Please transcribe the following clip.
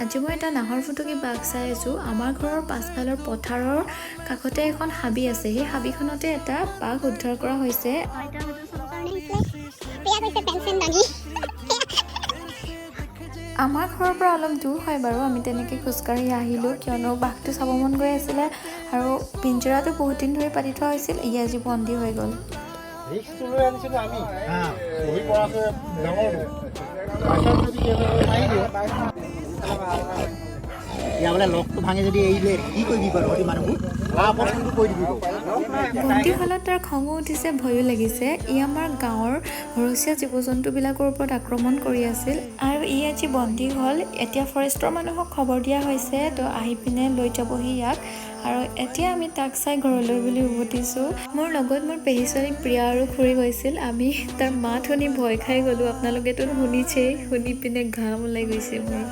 আজি মই এটা নাহৰ ফুটুকী বাঘ চাই আছোঁ। আমাৰ ঘৰৰ পাছফালৰ পথাৰৰ কাষতে এখন হাবি আছে। সেই হাবিখনতে এটা বাঘ উদ্ধাৰ কৰা হৈছে। আমাৰ ঘৰৰ পৰা অলপ দূৰ হয় বাৰু, আমি তেনেকৈ খোজকাঢ়ি আহিলোঁ কিয়নো বাঘটো চাব মন গৈ আছিলে আৰু পিঞ্জৰাটো বহুত দিন ধৰি পাতি থোৱা হৈছিল, ই আজি বন্দী হৈ গ'ল। বন্দী হ'লত তাৰ খঙো উঠিছে, ভয়ো লাগিছে। ই আমাৰ গাঁৱৰ ঘৰচীয়া জীৱ জন্তুবিলাকৰ ওপৰত আক্ৰমণ কৰি আছিল আৰু ই আজি বন্দী হ'ল। এতিয়া ফৰেষ্টৰ মানুহক খবৰ দিয়া হৈছে, তো আহি পিনে লৈ যাবহি ইয়াক। আৰু এতিয়া আমি তাক চাই ঘৰলৈ বুলি উভতিছোঁ। মোৰ লগত মোৰ পেহী ছোৱালী প্ৰিয়া আৰু খুৰী গৈছিল। আমি তাৰ মাত শুনি ভয় খাই গ'লোঁ। আপোনালোকেতো শুনিছেই, শুনি পিনে ঘাম ওলাই গৈছে মোৰ।